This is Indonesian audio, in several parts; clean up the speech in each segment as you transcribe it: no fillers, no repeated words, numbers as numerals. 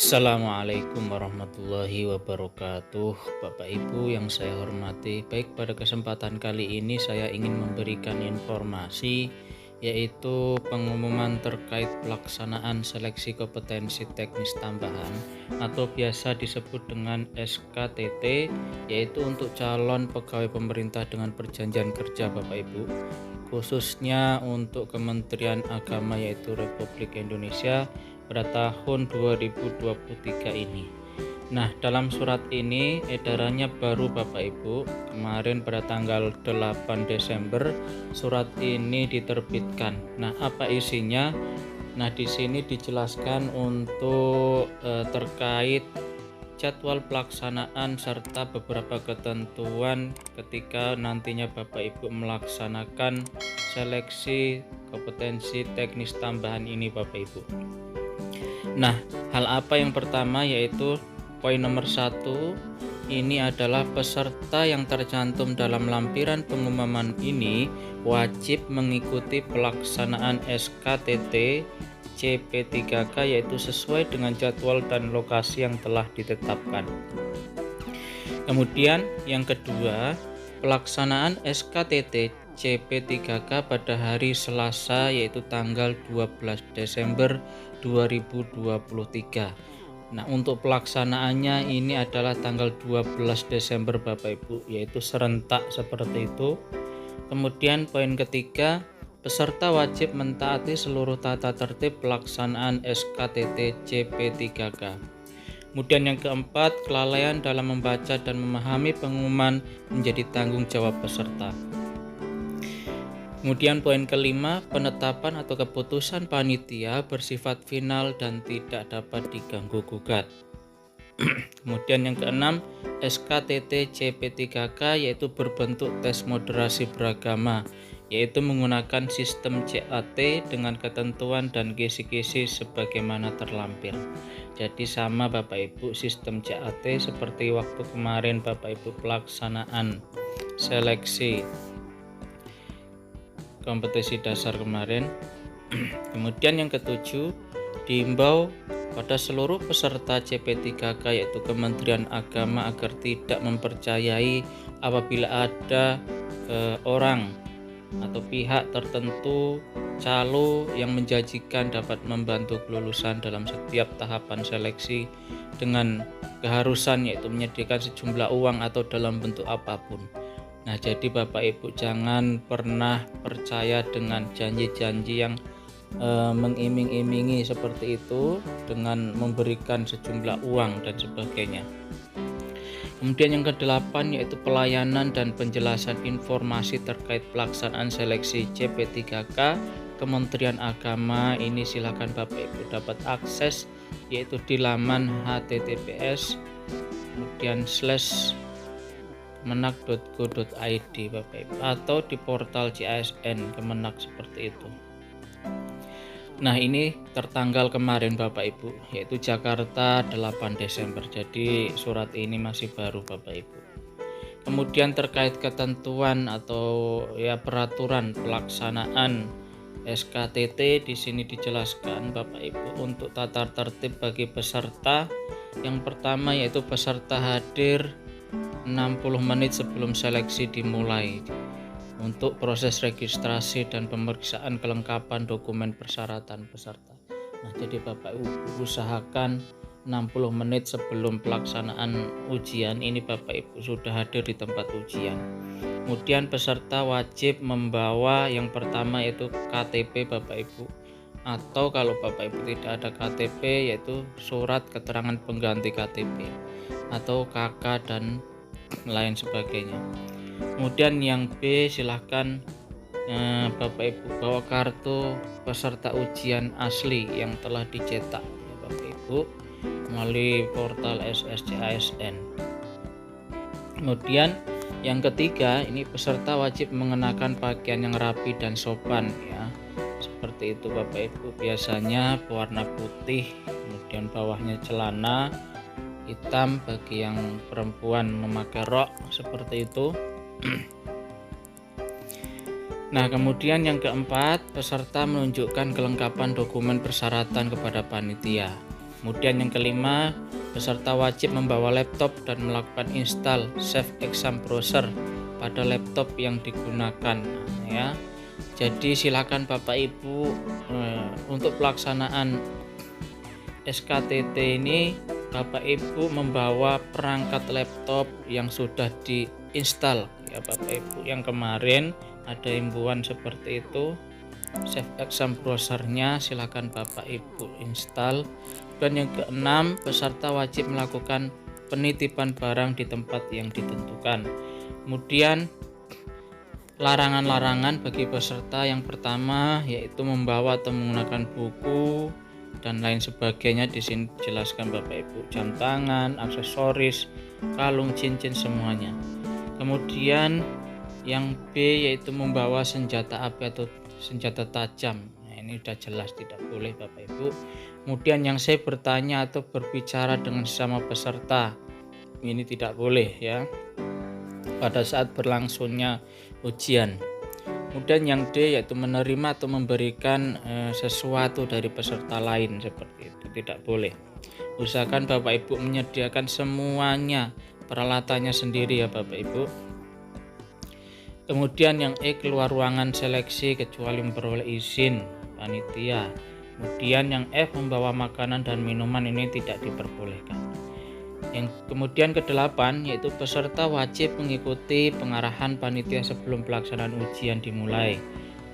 Assalamualaikum warahmatullahi wabarakatuh. Bapak Ibu yang saya hormati, baik pada kesempatan kali ini saya ingin memberikan informasi yaitu pengumuman terkait pelaksanaan seleksi kompetensi teknis tambahan atau biasa disebut dengan SKTT, yaitu untuk calon pegawai pemerintah dengan perjanjian kerja Bapak Ibu, khususnya untuk Kementerian Agama yaitu Republik Indonesia pada tahun 2023 ini. Nah, dalam surat ini edarannya baru Bapak Ibu, kemarin pada tanggal 8 Desember surat ini diterbitkan. Nah, apa isinya? Nah, di sini dijelaskan untuk terkait jadwal pelaksanaan serta beberapa ketentuan ketika nantinya Bapak Ibu melaksanakan seleksi kompetensi teknis tambahan ini Bapak Ibu. Nah, hal apa yang pertama yaitu poin nomor 1, ini adalah peserta yang tercantum dalam lampiran pengumuman ini wajib mengikuti pelaksanaan SKTT CP3K yaitu sesuai dengan jadwal dan lokasi yang telah ditetapkan. Kemudian yang kedua, pelaksanaan SKTT CP3K pada hari Selasa yaitu tanggal 12 Desember 2023. Nah, untuk pelaksanaannya ini adalah tanggal 12 Desember Bapak Ibu, yaitu serentak seperti itu. Kemudian poin ketiga, peserta wajib mentaati seluruh tata tertib pelaksanaan SKTT CP3K. Kemudian yang keempat, kelalaian dalam membaca dan memahami pengumuman menjadi tanggung jawab peserta. Kemudian poin kelima, penetapan atau keputusan panitia bersifat final dan tidak dapat diganggu gugat. Kemudian yang keenam, SKTT CP3K yaitu berbentuk tes moderasi beragama, yaitu menggunakan sistem CAT dengan ketentuan dan kisi-kisi sebagaimana terlampir. Jadi sama Bapak Ibu, sistem CAT seperti waktu kemarin Bapak Ibu pelaksanaan seleksi kompetisi dasar kemarin. Kemudian yang ketujuh, diimbau pada seluruh peserta CP3K yaitu Kementerian Agama agar tidak mempercayai apabila ada orang atau pihak tertentu calo yang menjanjikan dapat membantu kelulusan dalam setiap tahapan seleksi dengan keharusan yaitu menyediakan sejumlah uang atau dalam bentuk apapun. Nah, jadi Bapak Ibu jangan pernah percaya dengan janji-janji yang mengiming-imingi seperti itu dengan memberikan sejumlah uang dan sebagainya. Kemudian yang kedelapan yaitu pelayanan dan penjelasan informasi terkait pelaksanaan seleksi CP3K Kementerian Agama. Ini silakan Bapak Ibu dapat akses yaitu di laman https kemenak.go.id Bapak Ibu atau di portal CASN Kemenak seperti itu. Nah, ini tertanggal kemarin Bapak Ibu yaitu Jakarta 8 Desember. Jadi surat ini masih baru Bapak Ibu. Kemudian terkait ketentuan atau peraturan pelaksanaan SKTT di sini dijelaskan Bapak Ibu untuk tata tertib bagi peserta. Yang pertama yaitu peserta hadir 60 menit sebelum seleksi dimulai untuk proses registrasi dan pemeriksaan kelengkapan dokumen persyaratan peserta. Nah, jadi Bapak Ibu usahakan 60 menit sebelum pelaksanaan ujian ini Bapak Ibu sudah hadir di tempat ujian. Kemudian peserta wajib membawa yang pertama yaitu KTP Bapak Ibu, atau kalau Bapak Ibu tidak ada KTP yaitu surat keterangan pengganti KTP atau KK dan lain sebagainya. Kemudian yang B, silahkan Bapak Ibu bawa kartu peserta ujian asli yang telah dicetak ya Bapak Ibu melalui portal SSCASN. Kemudian yang ketiga, ini peserta wajib mengenakan pakaian yang rapi dan sopan ya. Seperti itu Bapak Ibu, biasanya berwarna putih, kemudian bawahnya celana hitam bagi yang perempuan memakai rok seperti itu. Nah, kemudian yang keempat, peserta menunjukkan kelengkapan dokumen persyaratan kepada panitia. Kemudian yang kelima, peserta wajib membawa laptop dan melakukan install Save Exam Browser pada laptop yang digunakan, ya. Jadi silakan Bapak Ibu untuk pelaksanaan SKTT ini Bapak Ibu membawa perangkat laptop yang sudah diinstal, ya Bapak Ibu. Yang kemarin ada himbauan seperti itu, Save Exam Browser-nya silakan Bapak Ibu install. Dan yang keenam, peserta wajib melakukan penitipan barang di tempat yang ditentukan. Kemudian larangan-larangan bagi peserta yang pertama yaitu membawa atau menggunakan buku dan lain sebagainya. Di sini dijelaskan Bapak Ibu, jam tangan, aksesoris, kalung, cincin, semuanya. Kemudian yang B yaitu membawa senjata api atau senjata tajam. Nah, ini sudah jelas tidak boleh Bapak Ibu. Kemudian yang C, bertanya atau berbicara dengan sesama peserta. Ini tidak boleh, ya, pada saat berlangsungnya ujian. Kemudian yang D yaitu menerima atau memberikan sesuatu dari peserta lain, seperti itu tidak boleh. Usahakan Bapak Ibu menyediakan semuanya, peralatannya sendiri, ya Bapak Ibu. Kemudian yang E, keluar ruangan seleksi kecuali memperoleh izin panitia. Kemudian yang F, membawa makanan dan minuman, ini tidak diperbolehkan. Yang kemudian ke-8 yaitu peserta wajib mengikuti pengarahan panitia sebelum pelaksanaan ujian dimulai.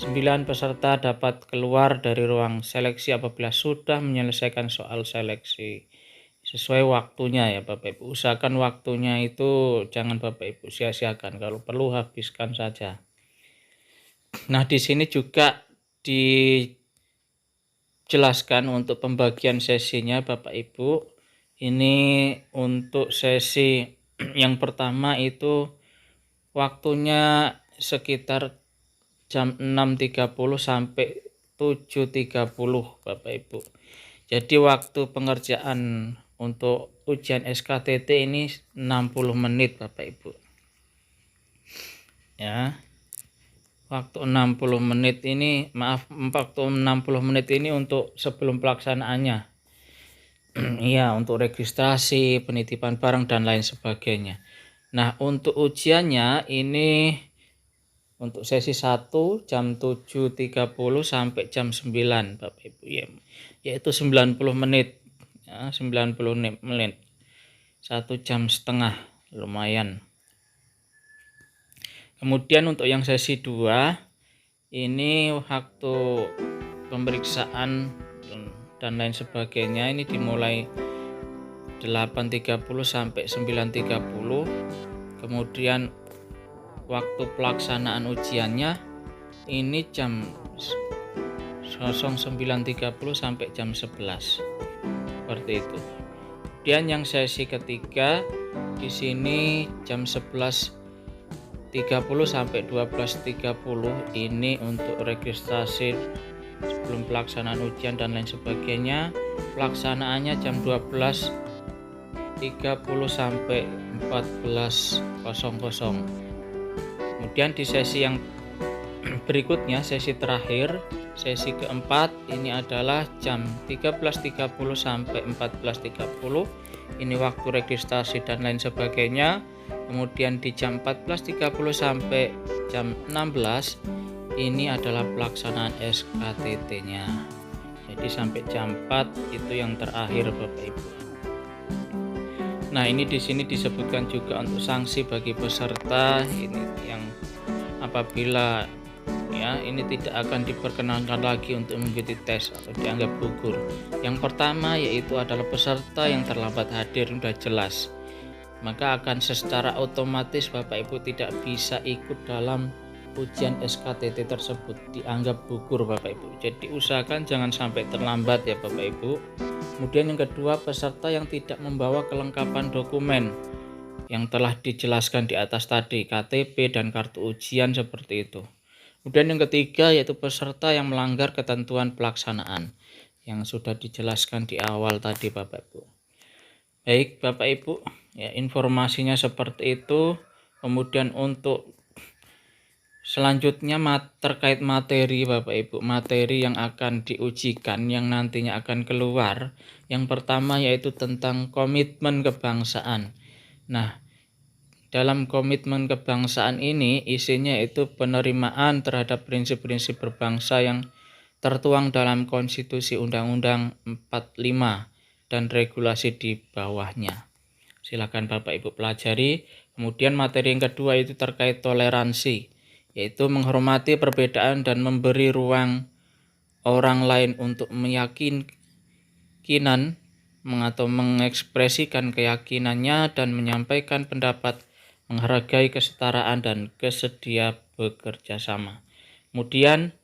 9 peserta dapat keluar dari ruang seleksi apabila sudah menyelesaikan soal seleksi sesuai waktunya, ya Bapak Ibu. Usahakan waktunya itu jangan Bapak Ibu sia-siakan, kalau perlu habiskan saja. Nah, di sini juga dijelaskan untuk pembagian sesinya Bapak Ibu. Ini untuk sesi yang pertama itu waktunya sekitar jam 6.30 sampai 7.30 Bapak Ibu. Jadi waktu pengerjaan untuk ujian SKTT ini 60 menit Bapak Ibu. Ya. Waktu 60 menit ini, waktu 60 menit ini untuk sebelum pelaksanaannya. Iya, untuk registrasi, penitipan barang dan lain sebagainya. Nah, untuk ujiannya ini untuk sesi 1 jam 7.30 sampai jam 9 Bapak Ibu, ya, yaitu 90 menit, ya, 90 menit, 1 jam setengah, lumayan. Kemudian untuk yang sesi 2 ini waktu pemeriksaan dan lain sebagainya ini dimulai 8.30 sampai 9.30. Kemudian waktu pelaksanaan ujiannya ini jam 09.30 sampai jam 11. Seperti itu. Kemudian yang sesi ketiga di sini jam 11.30 sampai 12.30 ini untuk registrasi sebelum pelaksanaan ujian dan lain sebagainya. Pelaksanaannya jam 12.30 sampai 14.00. Kemudian di sesi yang berikutnya, sesi terakhir, sesi keempat ini adalah jam 13.30 sampai 14.30. Ini waktu registrasi dan lain sebagainya. Kemudian di jam 14.30 sampai jam 16 ini adalah pelaksanaan SKTT-nya. Jadi sampai jam 4 itu yang terakhir Bapak Ibu. Nah, ini di sini disebutkan juga untuk sanksi bagi peserta ini yang apabila ini tidak akan diperkenankan lagi untuk mengikuti tes atau dianggap gugur. Yang pertama yaitu adalah peserta yang terlambat hadir, sudah jelas. Maka akan secara otomatis Bapak Ibu tidak bisa ikut dalam ujian SKTT tersebut, dianggap gugur Bapak Ibu. Jadi usahakan jangan sampai terlambat, ya Bapak Ibu. Kemudian yang kedua, peserta yang tidak membawa kelengkapan dokumen yang telah dijelaskan di atas tadi, KTP dan kartu ujian, seperti itu. Kemudian yang ketiga yaitu peserta yang melanggar ketentuan pelaksanaan yang sudah dijelaskan di awal tadi Bapak Ibu. Baik Bapak Ibu, ya informasinya seperti itu. Kemudian untuk Selanjutnya terkait materi Bapak Ibu, materi yang akan diujikan yang nantinya akan keluar. Yang pertama yaitu tentang komitmen kebangsaan. Nah, dalam komitmen kebangsaan ini isinya itu penerimaan terhadap prinsip-prinsip berbangsa yang tertuang dalam Konstitusi Undang-Undang 45 dan regulasi di bawahnya. Silakan Bapak Ibu pelajari. Kemudian materi yang kedua itu terkait toleransi, yaitu menghormati perbedaan dan memberi ruang orang lain untuk meyakinkan atau mengekspresikan keyakinannya dan menyampaikan pendapat, menghargai kesetaraan dan kesedia bekerja sama. Kemudian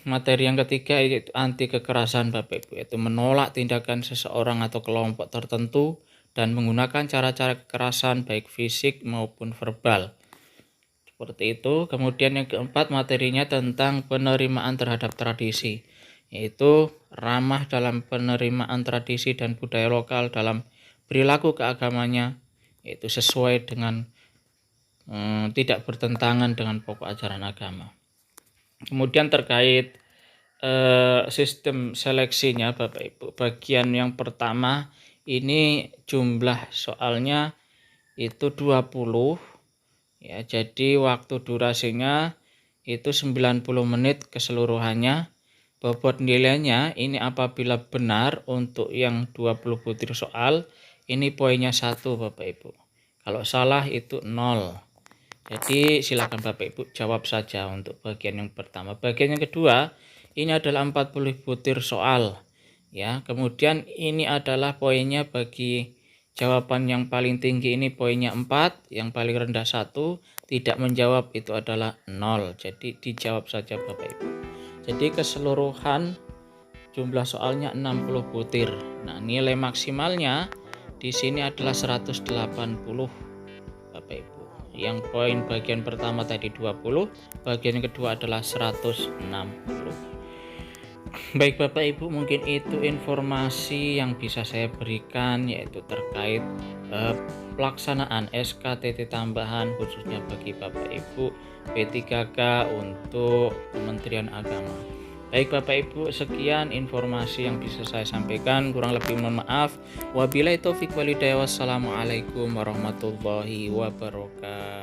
materi yang ketiga yaitu anti kekerasan Bapak Ibu, yaitu menolak tindakan seseorang atau kelompok tertentu dan menggunakan cara-cara kekerasan baik fisik maupun verbal. Seperti itu. Kemudian yang keempat materinya tentang penerimaan terhadap tradisi, yaitu ramah dalam penerimaan tradisi dan budaya lokal dalam perilaku keagamannya, yaitu sesuai dengan tidak bertentangan dengan pokok ajaran agama. Kemudian terkait sistem seleksinya Bapak Ibu, bagian yang pertama ini jumlah soalnya itu 20 ya, jadi waktu durasinya itu 90 menit keseluruhannya. Bobot nilainya ini apabila benar untuk yang 20 butir soal ini poinnya 1 Bapak Ibu. Kalau salah itu 0. Jadi silakan Bapak Ibu jawab saja untuk bagian yang pertama. Bagian yang kedua ini adalah 40 butir soal ya. Kemudian ini adalah poinnya bagi jawaban yang paling tinggi ini poinnya 4, yang paling rendah 1, tidak menjawab itu adalah 0. Jadi dijawab saja Bapak Ibu. Jadi keseluruhan jumlah soalnya 60 butir. Nah, nilai maksimalnya di sini adalah 180 Bapak Ibu. Yang poin bagian pertama tadi 20, bagian kedua adalah 160. Baik Bapak Ibu, mungkin itu informasi yang bisa saya berikan yaitu terkait pelaksanaan SKTT tambahan khususnya bagi Bapak Ibu P3K untuk Kementerian Agama. Baik Bapak Ibu, sekian informasi yang bisa saya sampaikan, kurang lebih mohon maaf. Wabillahi taufik walhidayah. Wassalamualaikum warahmatullahi wabarakatuh.